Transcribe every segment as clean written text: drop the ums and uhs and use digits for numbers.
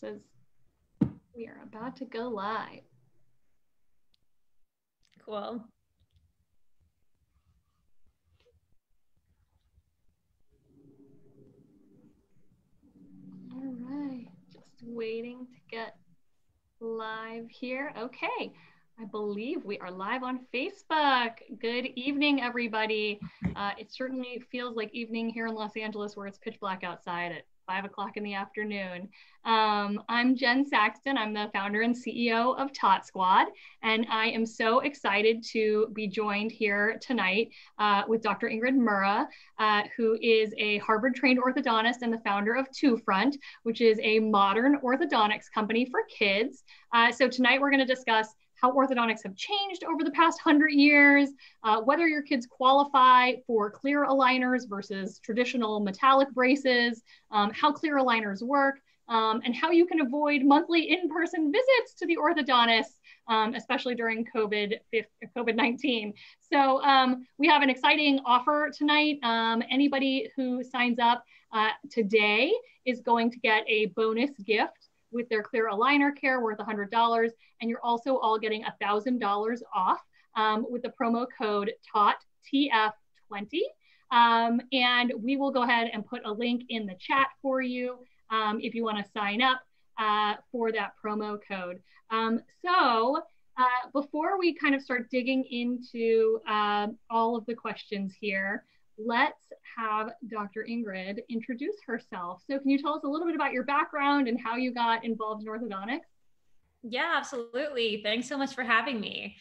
says we are about to go live. Cool. All right, just waiting to get live here. Okay, I believe we are live on Facebook. Good evening, everybody. It certainly feels like evening here in Los Angeles where it's pitch black outside at 5 o'clock in the afternoon. I'm Jen Saxton. I'm the founder and CEO of Tot Squad, and I am so excited to be joined here tonight with Dr. Ingrid Murrah, who is a Harvard-trained orthodontist and the founder of Twofront, which is a modern orthodontics company for kids. So tonight we're going to discuss how orthodontics have changed over the past 100 years, whether your kids qualify for clear aligners versus traditional metallic braces, how clear aligners work, and how you can avoid monthly in-person visits to the orthodontist, especially during COVID-19. So we have an exciting offer tonight. Anybody who signs up today is going to get a bonus gift with their clear aligner care worth $100. And you're also all getting $1,000 off with the promo code TOTTF20. And we will go ahead and put a link in the chat for you if you want to sign up for that promo code. Before we kind of start digging into all of the questions here, let's have Dr. Ingrid introduce herself. So can you tell us a little bit about your background and how you got involved in orthodontics? Yeah, absolutely. Thanks so much for having me.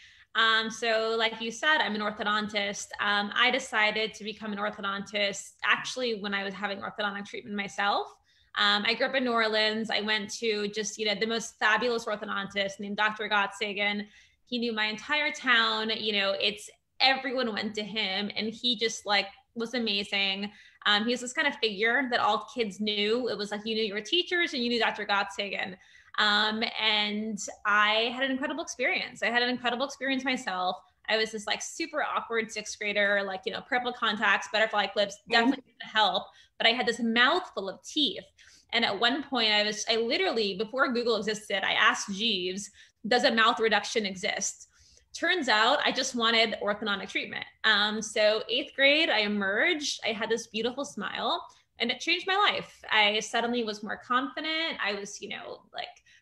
So like you said, I'm an orthodontist. I decided to become an orthodontist actually when I was having orthodontic treatment myself. I grew up in New Orleans. I went to just, the most fabulous orthodontist named Dr. Gottsagen. He knew my entire town. Everyone went to him, and he just was amazing. He was this kind of figure that all kids knew. It was like you knew your teachers and you knew Dr. Gottsagen. And I had an incredible experience. I had an incredible experience myself. I was this super awkward sixth grader, purple contacts, butterfly clips, definitely didn't help. But I had this mouthful of teeth. And at one point I literally, before Google existed, I asked Jeeves, does a mouth reduction exist? Turns out I just wanted orthodontic treatment. So 8th grade, I emerged. I had this beautiful smile, and it changed my life. I suddenly was more confident. I was,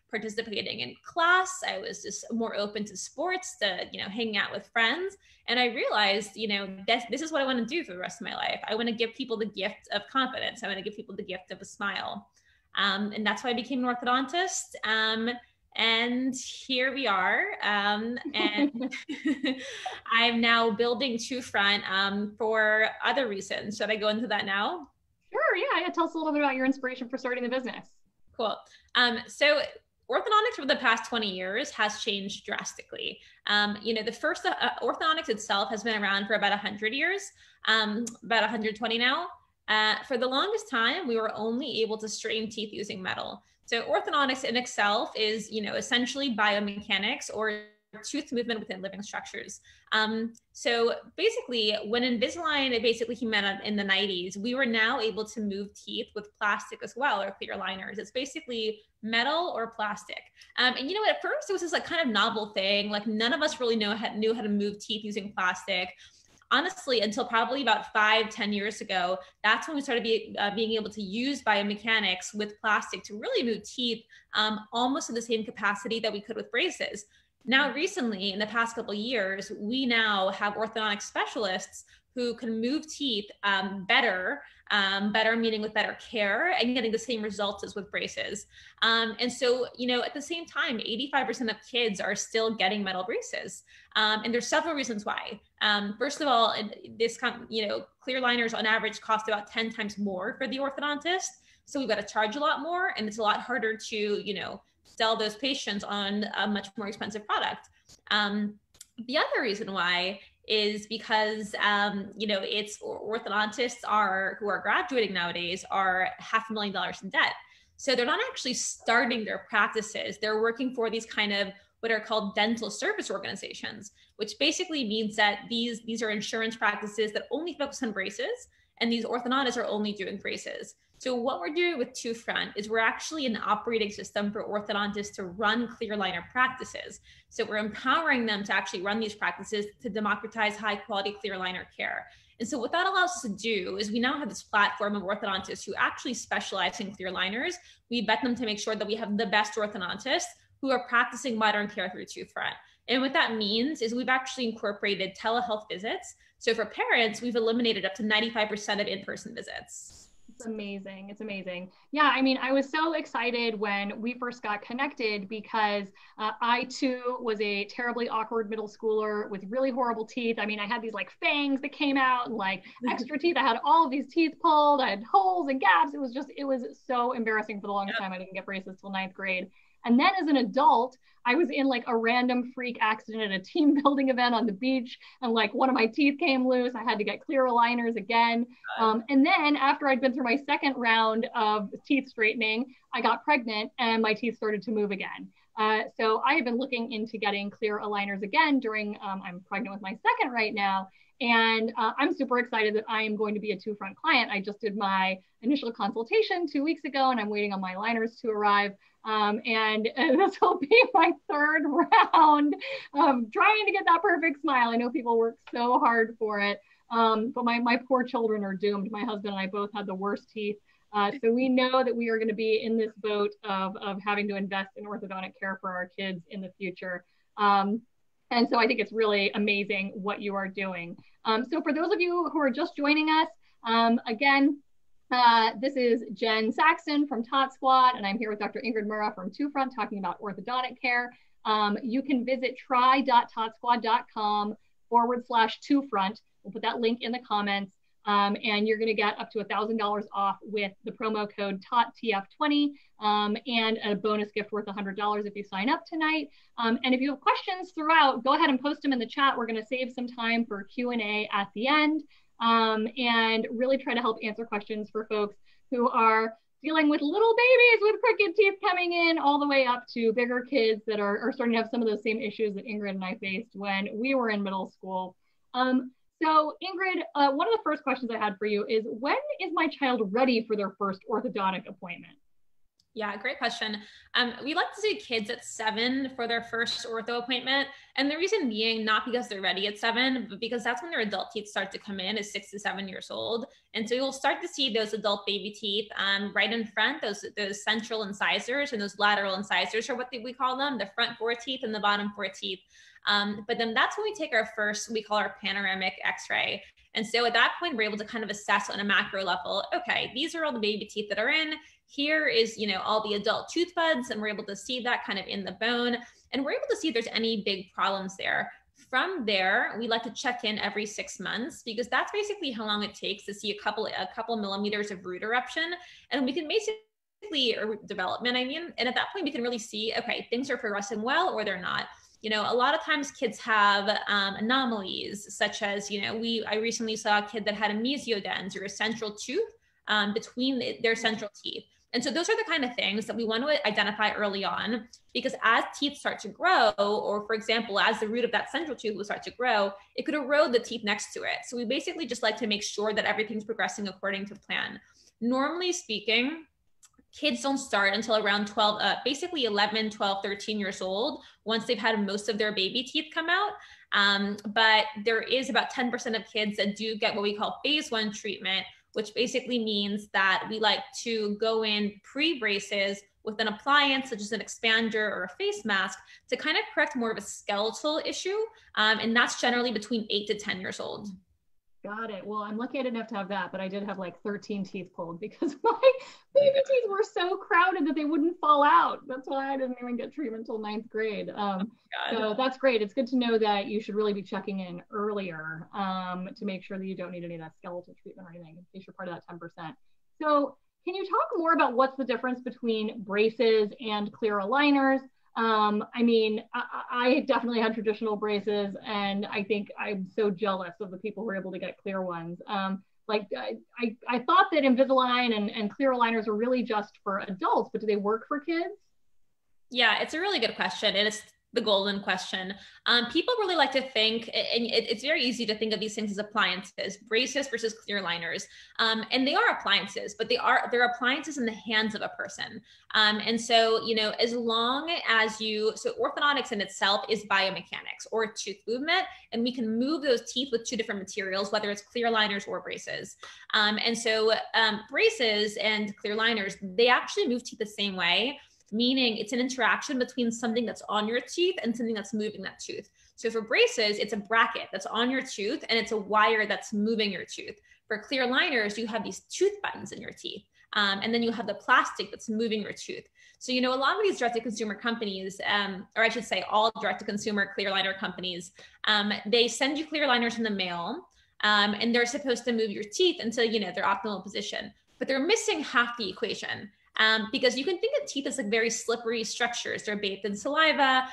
participating in class. I was just more open to sports, to, hanging out with friends. And I realized, this is what I want to do for the rest of my life. I want to give people the gift of confidence. I want to give people the gift of a smile. And that's why I became an orthodontist. And here we are. And I'm now building Twofront for other reasons. Should I go into that now? Sure, yeah. Tell us a little bit about your inspiration for starting the business. Cool. So orthodontics for the past 20 years has changed drastically. The first orthodontics itself has been around for about 100 years, about 120 now. For the longest time, we were only able to straighten teeth using metal. So orthodontics in itself is, essentially biomechanics or tooth movement within living structures. So basically, when Invisalign basically came out in the 90s, we were now able to move teeth with plastic as well, or clear aligners. It's basically metal or plastic. And at first it was this kind of novel thing. None of us really knew how to move teeth using plastic. Honestly, until probably about 5-10 years ago, that's when we started being able to use biomechanics with plastic to really move teeth almost to the same capacity that we could with braces. Now, recently, in the past couple of years, we now have orthodontic specialists who can move teeth better meaning with better care and getting the same results as with braces. And so, at the same time, 85% of kids are still getting metal braces. And there's several reasons why. First of all, clear aligners on average cost about 10 times more for the orthodontist. So we've got to charge a lot more, and it's a lot harder to, sell those patients on a much more expensive product. The other reason why is because, it's orthodontists who are graduating nowadays are $500,000 in debt. So they're not actually starting their practices. They're working for these kind of what are called dental service organizations, which basically means that these are insurance practices that only focus on braces. and these orthodontists are only doing braces. So what we're doing with Twofront is we're actually an operating system for orthodontists to run clear aligner practices. So we're empowering them to actually run these practices to democratize high quality clear aligner care. And so what that allows us to do is we now have this platform of orthodontists who actually specialize in clear aligners. We vet them to make sure that we have the best orthodontists who are practicing modern care through Twofront. And what that means is we've actually incorporated telehealth visits. So for parents, we've eliminated up to 95% of in-person visits. It's amazing. It's amazing. Yeah, I mean, I was so excited when we first got connected because I too was a terribly awkward middle schooler with really horrible teeth. I mean, I had these like fangs that came out and like extra teeth. I had all of these teeth pulled. I had holes and gaps. It was so embarrassing for the longest time. I didn't get braces till 9th grade. And then as an adult, I was in like a random freak accident at a team building event on the beach. And like one of my teeth came loose. I had to get clear aligners again. And then after I'd been through my second round of teeth straightening, I got pregnant and my teeth started to move again. So I have been looking into getting clear aligners again during, I'm pregnant with my second right now. And I'm super excited that I am going to be a Twofront client. I just did my initial consultation 2 weeks ago and I'm waiting on my aligners to arrive. And this will be my third round of trying to get that perfect smile. I know people work so hard for it, but my poor children are doomed. My husband and I both had the worst teeth. So we know that we are going to be in this boat of having to invest in orthodontic care for our kids in the future. And so I think it's really amazing what you are doing. So for those of you who are just joining us, again, this is Jen Saxon from Tot Squad, and I'm here with Dr. Ingrid Murrah from Twofront talking about orthodontic care. You can visit try.totsquad.com/Twofront. We'll put that link in the comments, and you're going to get up to $1,000 off with the promo code TOTTF20 and a bonus gift worth $100 if you sign up tonight. And if you have questions throughout, go ahead and post them in the chat. We're going to save some time for Q&A at the end. And really try to help answer questions for folks who are dealing with little babies with crooked teeth coming in all the way up to bigger kids that are starting to have some of those same issues that Ingrid and I faced when we were in middle school. So Ingrid, one of the first questions I had for you is, when is my child ready for their first orthodontic appointment? Yeah, great question. We like to see kids at 7 for their first ortho appointment. And the reason being, not because they're ready at 7, but because that's when their adult teeth start to come in at 6 to 7 years old. And so you'll start to see those adult baby teeth right in front, those central incisors and those lateral incisors are what we call them, the front 4 teeth and the bottom 4 teeth. But then that's when we take our first, we call our panoramic x-ray. And so at that point, we're able to kind of assess on a macro level, okay, these are all the baby teeth that are in. Here is, all the adult tooth buds, and we're able to see that kind of in the bone. And we're able to see if there's any big problems there. From there, we like to check in every 6 months because that's basically how long it takes to see a couple millimeters of root eruption. And we can basically, or development, and at that point we can really see, okay, things are progressing well or they're not. A lot of times kids have anomalies such as, I recently saw a kid that had a mesiodens, or a central tooth between their central teeth. And so those are the kind of things that we want to identify early on, because as teeth start to grow, or for example, as the root of that central tooth will start to grow, it could erode the teeth next to it. So we basically just like to make sure that everything's progressing according to plan. Normally speaking, kids don't start until around basically 11, 12, 13 years old, once they've had most of their baby teeth come out. But there is about 10% of kids that do get what we call phase 1 treatment, which basically means that we like to go in pre-braces with an appliance such as an expander or a face mask to kind of correct more of a skeletal issue. And that's generally between 8 to 10 years old. Got it. Well, I'm lucky I didn't have to have that, but I did have like 13 teeth pulled because my baby teeth were so crowded that they wouldn't fall out. That's why I didn't even get treatment until 9th grade. So that's great. It's good to know that you should really be checking in earlier to make sure that you don't need any of that skeletal treatment or anything in case you're part of that 10%. So can you talk more about what's the difference between braces and clear aligners? I definitely had traditional braces, and I think I'm so jealous of the people who were able to get clear ones. I thought that Invisalign and clear aligners were really just for adults, but do they work for kids? Yeah, it's a really good question. And it's the golden question. People really like to think, and it's very easy to think of these things as appliances, braces versus clear liners. And they are appliances, but they're appliances in the hands of a person. And so, you know, as long as so orthodontics in itself is biomechanics or tooth movement, and we can move those teeth with two different materials, whether it's clear liners or braces. And so braces and clear liners, they actually move teeth the same way, meaning it's an interaction between something that's on your teeth and something that's moving that tooth. So for braces, it's a bracket that's on your tooth and it's a wire that's moving your tooth. For clear liners, you have these tooth buttons in your teeth. And then you have the plastic that's moving your tooth. So, you know, a lot of these direct-to-consumer companies, or I should say all direct-to-consumer clear liner companies, they send you clear liners in the mail, and they're supposed to move your teeth until, you know, their optimal position. But they're missing half the equation. Because you can think of teeth as like very slippery structures. They're bathed in saliva.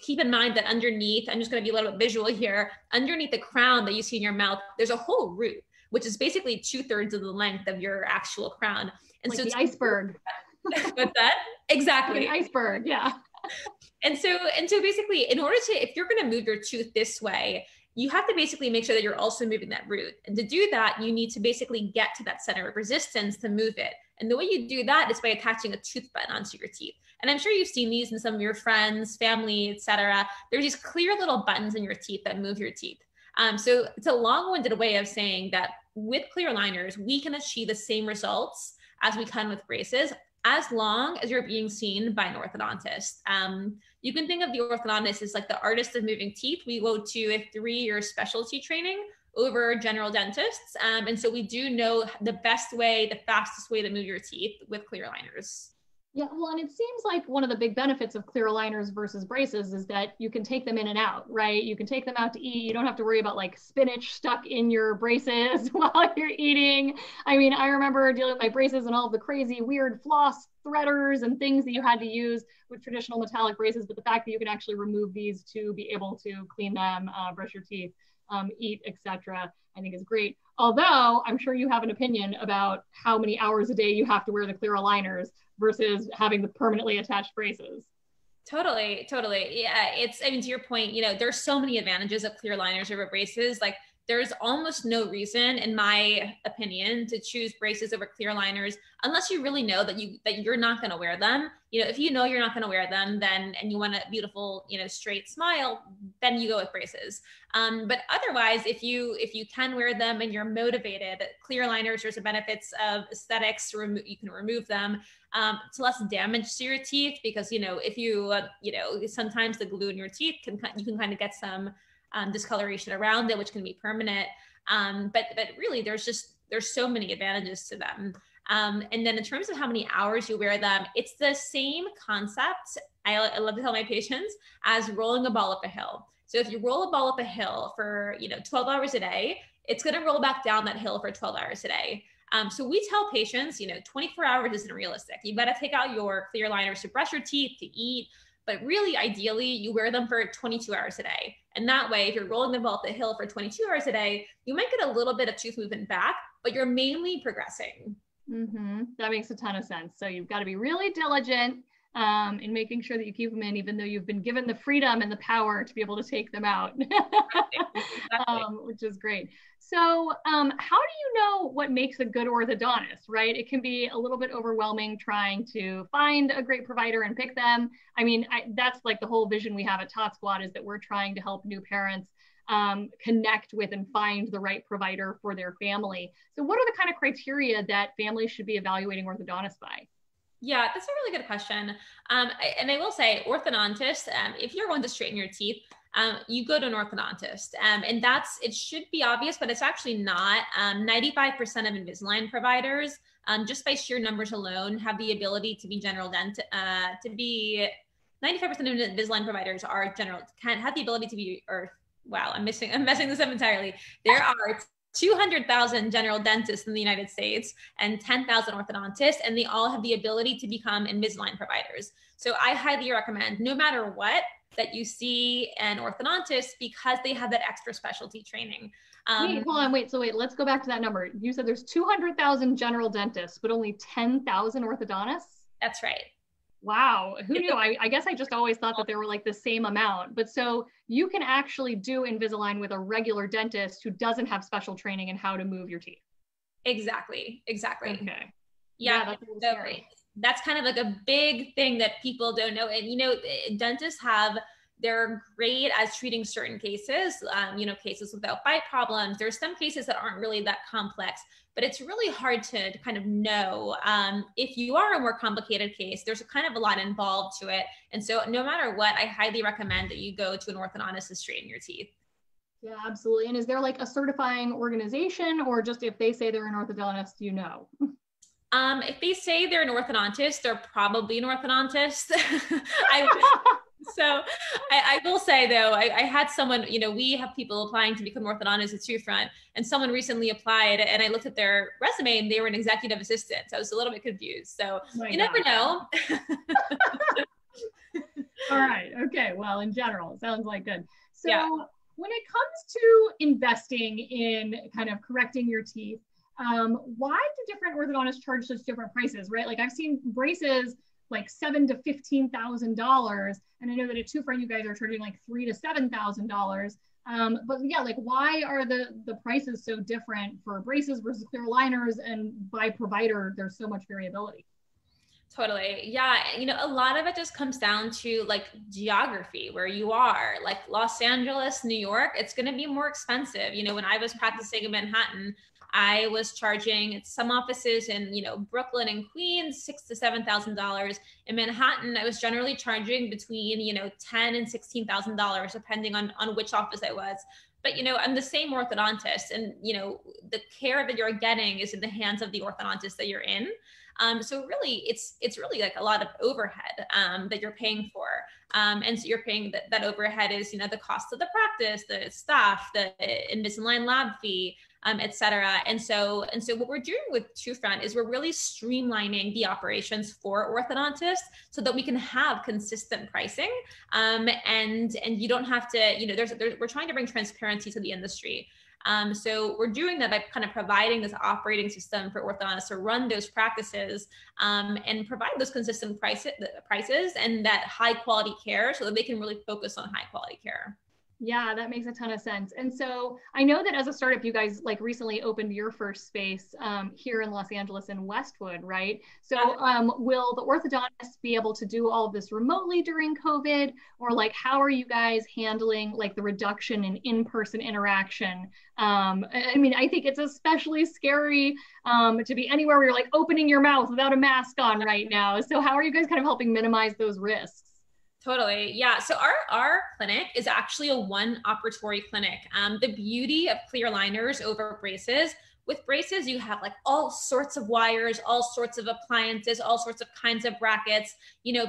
Keep in mind that underneath, I'm just going to be a little bit visual here, underneath the crown that you see in your mouth, there's a whole root, which is basically 2/3 of the length of your actual crown. And like so the iceberg. What's that? Exactly. Like an iceberg, yeah. And so basically, in order to, if you're going to move your tooth this way, you have to basically make sure that you're also moving that root. And to do that, you need to basically get to that center of resistance to move it. And the way you do that is by attaching a tooth button onto your teeth. And I'm sure you've seen these in some of your friends, family, etc. There's these clear little buttons in your teeth that move your teeth. So it's a long-winded way of saying that with clear liners, we can achieve the same results as we can with braces, as long as you're being seen by an orthodontist. You can think of the orthodontist as like the artist of moving teeth. We go to a 3-year specialty training over general dentists. And so we do know the best way, the fastest way to move your teeth with clear liners. Yeah, well, and it seems like one of the big benefits of clear aligners versus braces is that you can take them in and out, right? You can take them out to eat. You don't have to worry about like spinach stuck in your braces while you're eating. I mean, I remember dealing with my braces and all of the crazy weird floss threaders and things that you had to use with traditional metallic braces, but the fact that you can actually remove these to be able to clean them, brush your teeth, eat, etc., I think is great. Although I'm sure you have an opinion about how many hours a day you have to wear the clear aligners versus having the permanently attached braces. Totally. Yeah, I mean, to your point, you know, there's so many advantages of clear liners over braces. Like there's almost no reason, in my opinion, to choose braces over clear liners unless you really know that you're not going to wear them. You know, if you know you're not going to wear them, then, and you want a beautiful, you know, straight smile, then you go with braces. But otherwise, if you can wear them and you're motivated, clear liners, there's the benefits of aesthetics. You can remove them. It's less damage to your teeth because, you know, if you, you know, sometimes the glue in your teeth you can kind of get some discoloration around it, which can be permanent. But really there's so many advantages to them. And then in terms of how many hours you wear them, it's the same concept. I love to tell my patients as rolling a ball up a hill. So if you roll a ball up a hill for, you know, 12 hours a day, it's going to roll back down that hill for 12 hours a day. So we tell patients, you know, 24 hours isn't realistic. You got to take out your clear liners to brush your teeth, to eat, but really ideally you wear them for 22 hours a day. And that way, if you're rolling the ball up the hill for 22 hours a day, you might get a little bit of tooth movement back, but you're mainly progressing. That makes a ton of sense. So you've got to be really diligent in making sure that you keep them in, even though you've been given the freedom and the power to be able to take them out, which is great. So how do you know what makes a good orthodontist, right? It can be a little bit overwhelming trying to find a great provider and pick them. I mean, that's like the whole vision we have at Tot Squad, is that we're trying to help new parents connect with and find the right provider for their family. So what are the kind of criteria that families should be evaluating orthodontists by? Yeah, that's a really good question. And I will say, orthodontist, if you're going to straighten your teeth, you go to an orthodontist. And it should be obvious, but it's actually not. 95% of Invisalign providers, just by sheer numbers alone, have the ability to be 95% of Invisalign providers have the ability to be, wow, I'm messing this up entirely. There are 200,000 general dentists in the United States and 10,000 orthodontists, and they all have the ability to become Invisalign providers. So I highly recommend, no matter what, that you see an orthodontist because they have that extra specialty training. Wait, hold on, wait, let's go back to that number. You said there's 200,000 general dentists, but only 10,000 orthodontists? That's right. Wow, who knew? I guess I just always thought that they were like the same amount. But so you can actually do Invisalign with a regular dentist who doesn't have special training in how to move your teeth. Exactly. Okay. Yeah. Yeah, that's a little So scary. that's kind of like a big thing that people don't know. And, dentists they're great at treating certain cases, cases without bite problems. There's some cases that aren't really that complex, but it's really hard to kind of know. If you are a more complicated case, there's kind of a lot involved to it. And so no matter what, I highly recommend that you go to an orthodontist to straighten your teeth. Yeah, absolutely. And is there like a certifying organization, or just if they say they're an orthodontist, you know? If they say they're an orthodontist, they're probably an orthodontist. I will say though, I had someone, we have people applying to become orthodontists at Twofront, and someone recently applied, and I looked at their resume and they were an executive assistant. So I was a little bit confused. So never know. All right. Okay. Well, in general, it sounds like good. So yeah. When it comes to investing in kind of correcting your teeth, why do different orthodontists charge such different prices, right? Like I've seen braces like $7,000 to $15,000, and I know that at Twofront you guys are charging like $3,000 to $7,000. But yeah, like why are the prices so different for braces versus clear aligners, and by provider there's so much variability? Totally. Yeah. A lot of it just comes down to like geography, where you are. Like Los Angeles, New York, it's going to be more expensive. When I was practicing in Manhattan, I was charging some offices in, Brooklyn and Queens, $6,000 to $7,000. In Manhattan, I was generally charging between, $10,000 and $16,000, depending on which office I was. But, I'm the same orthodontist, and, the care that you're getting is in the hands of the orthodontist that you're in. So really, it's really like a lot of overhead that you're paying for. And so you're paying that overhead is, the cost of the practice, the staff, the Invisalign lab fee, et cetera. And so what we're doing with Twofront is we're really streamlining the operations for orthodontists so that we can have consistent pricing. And you don't have to, we're trying to bring transparency to the industry. So we're doing that by kind of providing this operating system for orthodontists to run those practices and provide those consistent prices and that high quality care so that they can really focus on high quality care. Yeah, that makes a ton of sense. And so I know that as a startup, you guys like recently opened your first space here in Los Angeles in Westwood, right? So will the orthodontists be able to do all of this remotely during COVID? Or like, how are you guys handling like the reduction in in-person interaction? I mean, I think it's especially scary to be anywhere where you're like opening your mouth without a mask on right now. So how are you guys kind of helping minimize those risks? Totally. Yeah. So our clinic is actually a one operatory clinic. The beauty of clear aligners over braces, with braces, you have like all sorts of wires, all sorts of appliances, all sorts of kinds of brackets,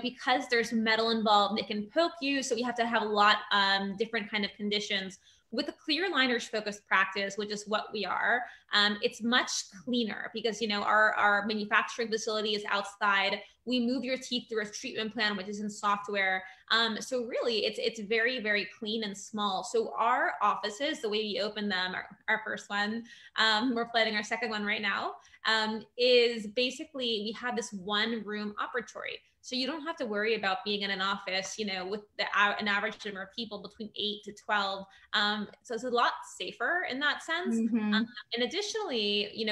because there's metal involved, they can poke you. So we have to have a lot different kind of conditions. With a clear aligners focused practice, which is what we are, it's much cleaner because, our manufacturing facility is outside. We move your teeth through a treatment plan, which is in software. So really it's very, very clean and small. So our offices, the way we open them, our first one, we're planning our second one right now, is basically we have this one room operatory. So you don't have to worry about being in an office, with an average number of people between 8 to 12. So it's a lot safer in that sense. Mm-hmm. And additionally,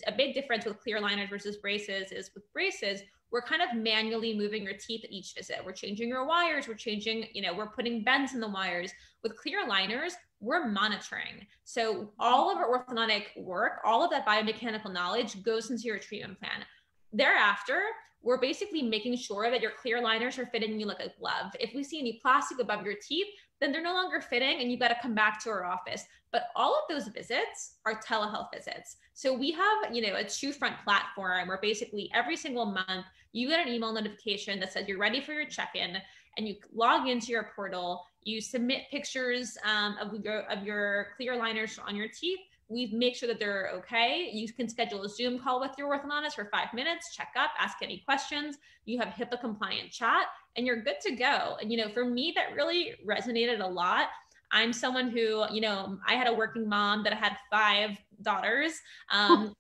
a big difference with clear aligners versus braces is with braces, we're kind of manually moving your teeth at each visit. We're changing your wires. We're changing, we're putting bends in the wires. With clear aligners, we're monitoring. So all of our orthodontic work, all of that biomechanical knowledge goes into your treatment plan. Thereafter, we're basically making sure that your clear aligners are fitting you like a glove. If we see any plastic above your teeth, then they're no longer fitting and you've got to come back to our office. But all of those visits are telehealth visits. So we have, a Twofront platform where basically every single month you get an email notification that says you're ready for your check-in, and you log into your portal, you submit pictures of your clear aligners on your teeth. We make sure that they're okay. You can schedule a Zoom call with your orthodontist for 5 minutes, check up, ask any questions. You have HIPAA compliant chat and you're good to go. And, for me, that really resonated a lot. I'm someone who, I had a working mom that had 5 daughters and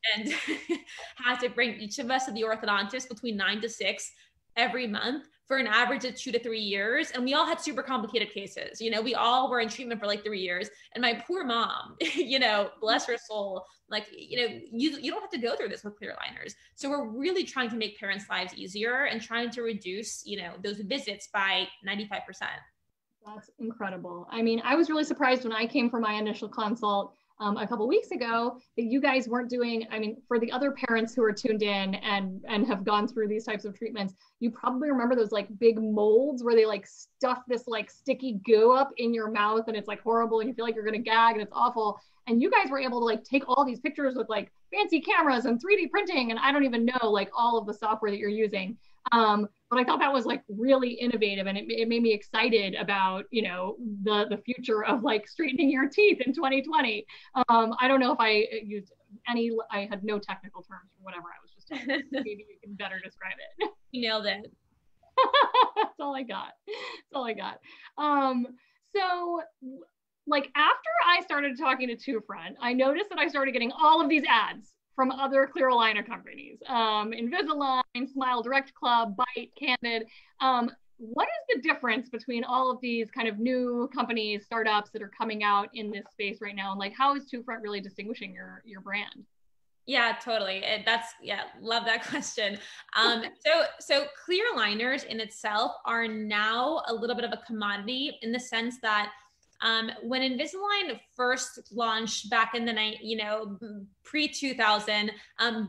had to bring each of us to the orthodontist between 9 to 6 every month for an average of 2 to 3 years. And we all had super complicated cases. You know, we all were in treatment for like 3 years. And my poor mom, you know, bless her soul, like, you know, you don't have to go through this with clear aligners. So we're really trying to make parents' lives easier and trying to reduce, you know, those visits by 95%. That's incredible. I mean, I was really surprised when I came for my initial consult a couple of weeks ago that you guys weren't doing, I mean, for the other parents who are tuned in and have gone through these types of treatments, you probably remember those like big molds where they like stuff this like sticky goo up in your mouth and it's like horrible and you feel like you're gonna gag and it's awful. And you guys were able to like take all these pictures with like fancy cameras and 3D printing and I don't even know like all of the software that you're using. But I thought that was like really innovative and it made me excited about, you know, the future of like straightening your teeth in 2020. I don't know if I used I had no technical terms for whatever I was just talking. Maybe you can better describe it. You nailed it. That's all I got. That's all I got. So like after I started talking to Twofront, I noticed that I started getting all of these ads from other clear aligner companies, Invisalign, Smile Direct Club, Bite, Candid. What is the difference between all of these kind of new companies, startups that are coming out in this space right now? And like, how is Twofront really distinguishing your brand? Yeah, totally. Yeah, love that question. So clear aligners in itself are now a little bit of a commodity in the sense that when Invisalign first launched back in the night, you know, pre-2000,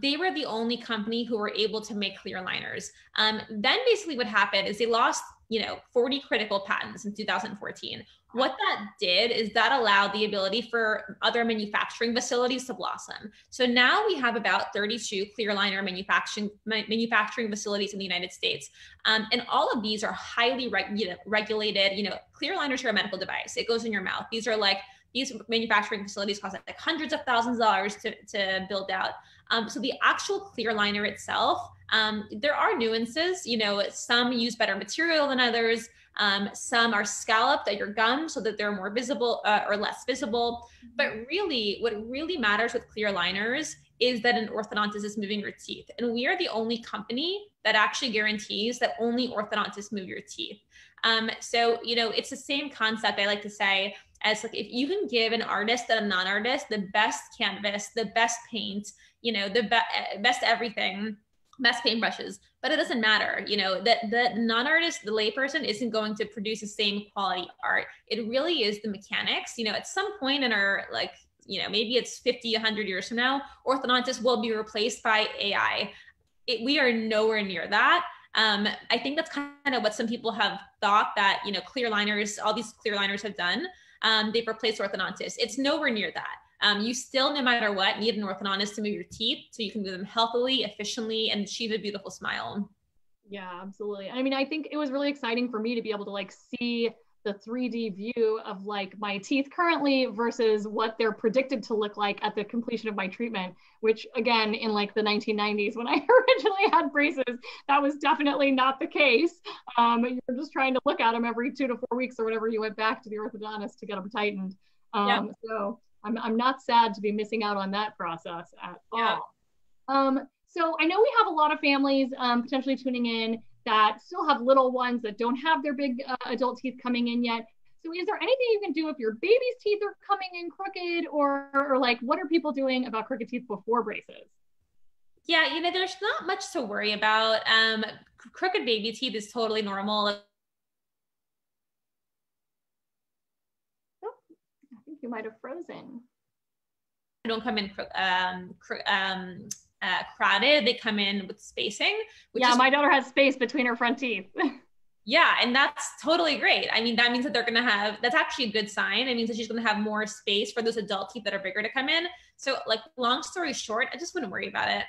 they were the only company who were able to make clear aligners. Then basically what happened is they lost, you know, 40 critical patents in 2014. What that did is that allowed the ability for other manufacturing facilities to blossom. So now we have about 32 clear aligner manufacturing facilities in the United States. And all of these are highly regulated. You know, clear aligners are a medical device. It goes in your mouth. These manufacturing facilities cost like hundreds of thousands of dollars to build out. So the actual clear aligner itself, there are nuances. You know, some use better material than others. Some are scalloped at your gums so that they're more visible or less visible. But really, what really matters with clear aligners is that an orthodontist is moving your teeth. And we are the only company that actually guarantees that only orthodontists move your teeth. So, you know, it's the same concept I like to say as like, if you can give an artist and a non-artist the best canvas, the best paint, you know, the best everything, best paintbrushes, but it doesn't matter. You know, that the non-artist, the layperson isn't going to produce the same quality art. It really is the mechanics. You know, at some point in our, like, you know, maybe it's 50, 100 years from now, orthodontists will be replaced by AI. We are nowhere near that. I think that's kind of what some people have thought that, you know, clear aligners, all these clear aligners have done. They've replaced orthodontists. It's nowhere near that. You still, no matter what, need an orthodontist to move your teeth so you can move them healthily, efficiently, and achieve a beautiful smile. Yeah, absolutely. I mean, I think it was really exciting for me to be able to like see the 3D view of like my teeth currently versus what they're predicted to look like at the completion of my treatment, which again, in like the 1990s, when I originally had braces, that was definitely not the case. You're just trying to look at them every 2 to 4 weeks or whatever you went back to the orthodontist to get them tightened. So I'm not sad to be missing out on that process at all. So I know we have a lot of families potentially tuning in that still have little ones that don't have their big adult teeth coming in yet. So is there anything you can do if your baby's teeth are coming in crooked or like what are people doing about crooked teeth before braces? Yeah, you know, there's not much to worry about. Crooked baby teeth is totally normal. Oh, I think you might have frozen. Don't come in crowded. They come in with spacing. My daughter has space between her front teeth. Yeah, and that's totally great. I mean, that means that that's actually a good sign. It means that she's gonna have more space for those adult teeth that are bigger to come in. So like, long story short, I just wouldn't worry about it.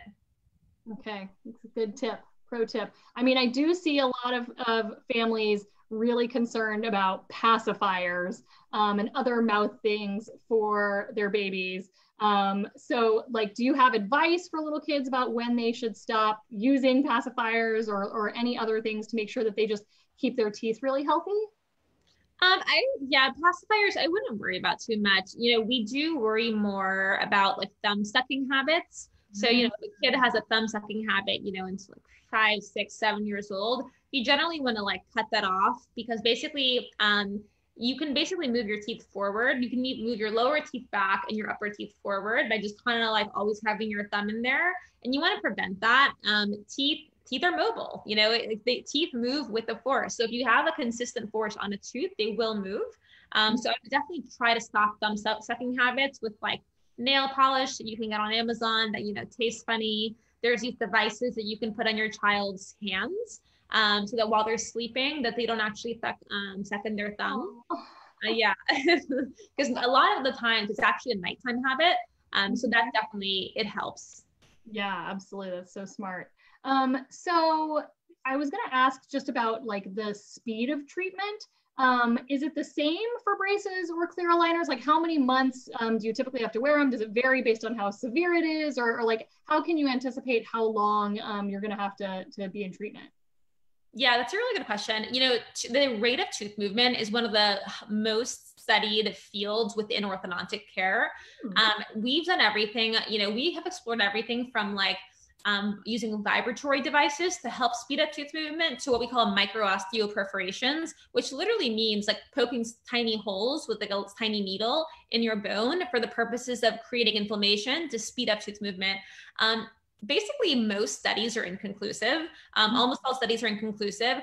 Okay, that's a good tip, pro tip. I mean, I do see a lot of families really concerned about pacifiers and other mouth things for their babies. So like, do you have advice for little kids about when they should stop using pacifiers or any other things to make sure that they just keep their teeth really healthy? Pacifiers, I wouldn't worry about too much. You know, we do worry more about like thumb sucking habits. So, you know, if a kid has a thumb sucking habit, you know, until like 5, 6, 7 years old, you generally want to like cut that off because basically, you can basically move your teeth forward. You can move your lower teeth back and your upper teeth forward by just kind of like always having your thumb in there. And you want to prevent that. Teeth are mobile, you know, the teeth move with the force. So if you have a consistent force on a tooth, they will move. So I would definitely try to stop thumb sucking habits with like nail polish that you can get on Amazon that, you know, tastes funny. There's these devices that you can put on your child's hands so that while they're sleeping, that they don't actually suck in their thumb. Yeah, because a lot of the times it's actually a nighttime habit. So that definitely, it helps. Yeah, absolutely. That's so smart. So I was going to ask just about like the speed of treatment. Is it the same for braces or clear aligners? Like how many months do you typically have to wear them? Does it vary based on how severe it is? Or like how can you anticipate how long you're going to have to be in treatment? Yeah, that's a really good question. You know, the rate of tooth movement is one of the most studied fields within orthodontic care. We've done everything, you know, we have explored everything from like using vibratory devices to help speed up tooth movement to what we call microosteoperforations, which literally means like poking tiny holes with like a tiny needle in your bone for the purposes of creating inflammation to speed up tooth movement. Basically, most studies are inconclusive. Almost all studies are inconclusive.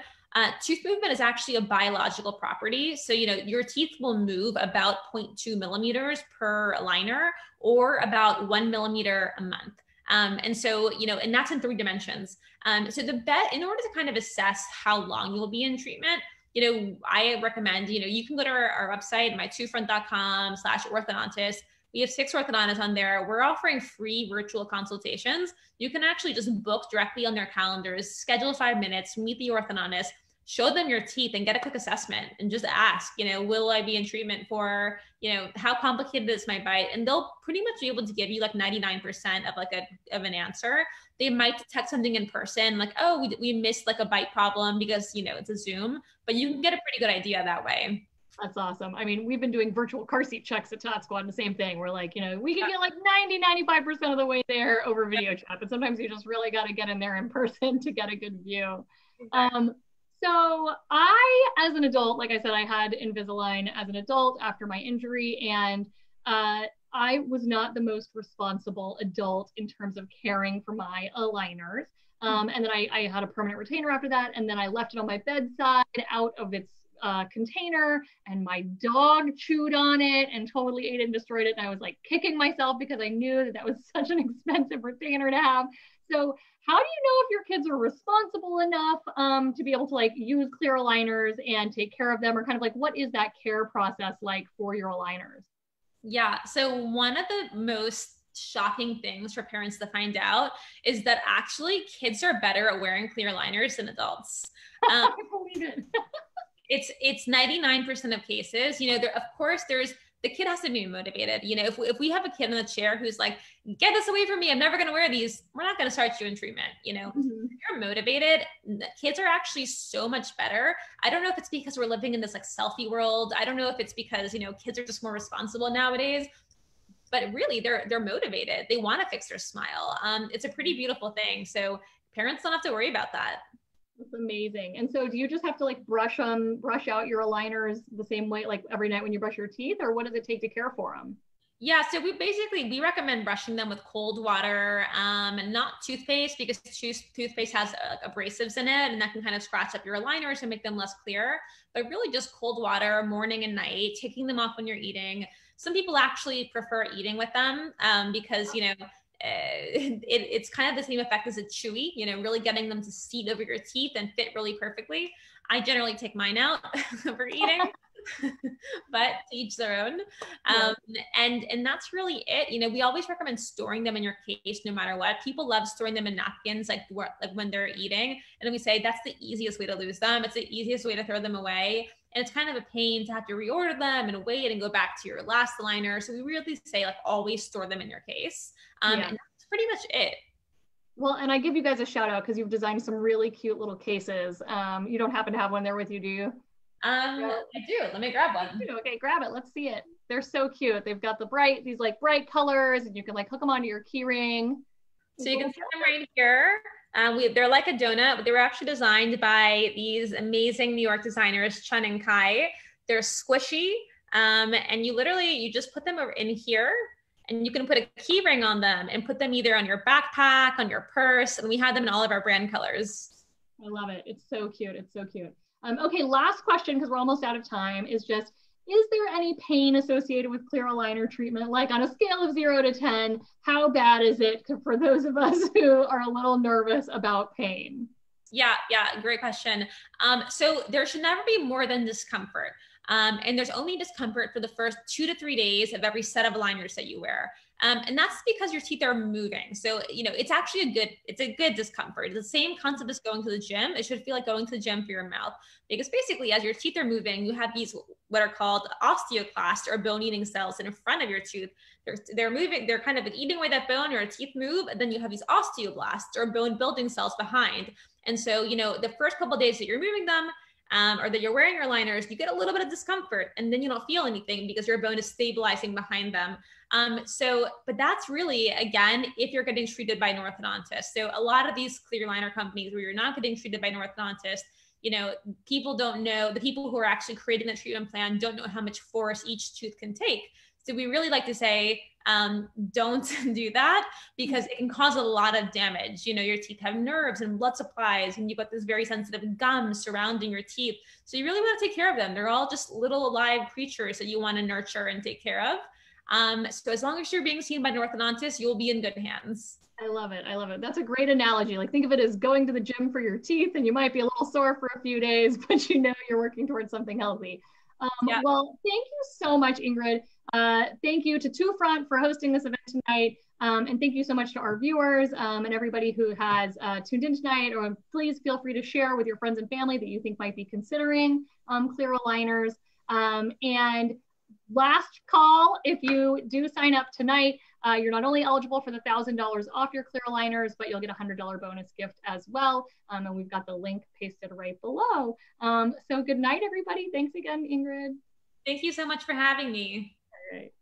Tooth movement is actually a biological property. So, you know, your teeth will move about 0.2 millimeters per aligner or about 1 millimeter a month. And so, you know, and that's in 3 dimensions. So in order to kind of assess how long you'll be in treatment, you know, I recommend, you know, you can go to our website, twofront.com/orthodontist. We have 6 orthodontists on there. We're offering free virtual consultations. You can actually just book directly on their calendars, schedule 5 minutes, meet the orthodontist, show them your teeth and get a quick assessment and just ask, you know, will I be in treatment for, you know, how complicated is my bite? And they'll pretty much be able to give you like 99% of like of an answer. They might detect something in person, like, oh, we missed like a bite problem because, you know, it's a Zoom, but you can get a pretty good idea that way. That's awesome. I mean, we've been doing virtual car seat checks at Tot Squad and the same thing. We're like, you know, we can get like 95% of the way there over video chat, but sometimes you just really got to get in there in person to get a good view. So I, as an adult, like I said, I had Invisalign as an adult after my injury, and I was not the most responsible adult in terms of caring for my aligners. And then I had a permanent retainer after that, and then I left it on my bedside out of its container, and my dog chewed on it and totally ate it and destroyed it. And I was like kicking myself because I knew that was such an expensive retainer to have. So how do you know if your kids are responsible enough to be able to like use clear aligners and take care of them, or kind of like what is that care process like for your aligners? Yeah, so one of the most shocking things for parents to find out is that actually kids are better at wearing clear aligners than adults. I believe it. It's 99% of cases, you know, of course the kid has to be motivated. You know, if we have a kid in the chair who's like, get this away from me, I'm never going to wear these, we're not going to start you in treatment. You know, if you're motivated, kids are actually so much better. I don't know if it's because we're living in this like selfie world. I don't know if it's because, you know, kids are just more responsible nowadays, but really they're motivated. They want to fix their smile. It's a pretty beautiful thing. So parents don't have to worry about that. That's amazing. And so do you just have to like brush out your aligners the same way, like every night when you brush your teeth, or what does it take to care for them? Yeah, so we recommend brushing them with cold water, and not toothpaste, because toothpaste has abrasives in it, and that can kind of scratch up your aligners and make them less clear. But really just cold water morning and night, taking them off when you're eating. Some people actually prefer eating with them because, you know, it's kind of the same effect as a chewy, you know, really getting them to seat over your teeth and fit really perfectly. I generally take mine out for eating. But to each their own. And that's really it. You know, we always recommend storing them in your case no matter what. People love storing them in napkins like when they're eating. And then we say that's the easiest way to lose them. It's the easiest way to throw them away. And it's kind of a pain to have to reorder them and wait and go back to your last aligner. So we really say like always store them in your case. And that's pretty much it. Well, and I give you guys a shout out because you've designed some really cute little cases. You don't happen to have one there with you, do you? I do. Let me grab one. Okay, grab it. Let's see it. They're so cute. They've got these bright colors, and you can like hook them onto your key ring. So you can see them right here. They're like a donut, but they were actually designed by these amazing New York designers, Chun and Kai. They're squishy, and you just put them in here, and you can put a key ring on them and put them either on your backpack, on your purse, and we have them in all of our brand colors. I love it. It's so cute. It's so cute. Okay, last question, because we're almost out of time, is just, is there any pain associated with clear aligner treatment? Like on a scale of 0 to 10, how bad is it for those of us who are a little nervous about pain? Yeah, great question. So there should never be more than discomfort. And there's only discomfort for the first 2 to 3 days of every set of aligners that you wear. And that's because your teeth are moving. So, it's actually a good discomfort. The same concept as going to the gym. It should feel like going to the gym for your mouth, because basically as your teeth are moving, you have these, what are called osteoclasts, or bone eating cells in front of your tooth. They're moving, they're kind of like eating away that bone, your teeth move, and then you have these osteoblasts, or bone building cells behind. And so, the first couple of days that you're moving them, or that you're wearing your aligners, you get a little bit of discomfort, and then you don't feel anything because your bone is stabilizing behind them. But that's really, again, if you're getting treated by an orthodontist. So a lot of these clear aligner companies where you're not getting treated by an orthodontist, people don't know, the people who are actually creating the treatment plan don't know how much force each tooth can take. So we really like to say, don't do that, because it can cause a lot of damage. Your teeth have nerves and blood supplies, and you've got this very sensitive gum surrounding your teeth. So you really want to take care of them. They're all just little alive creatures that you want to nurture and take care of. So as long as you're being seen by an orthodontist, you'll be in good hands. I love it. I love it. That's a great analogy. Like, think of it as going to the gym for your teeth, and you might be a little sore for a few days, but you're working towards something healthy. Yeah. Well, thank you so much, Ingrid. Thank you to Twofront for hosting this event tonight. And thank you so much to our viewers and everybody who has tuned in tonight. Or please feel free to share with your friends and family that you think might be considering clear aligners. And last call, if you do sign up tonight, you're not only eligible for the $1,000 off your clear aligners, but you'll get a $100 bonus gift as well. And we've got the link pasted right below. So good night, everybody. Thanks again, Ingrid. Thank you so much for having me. All right.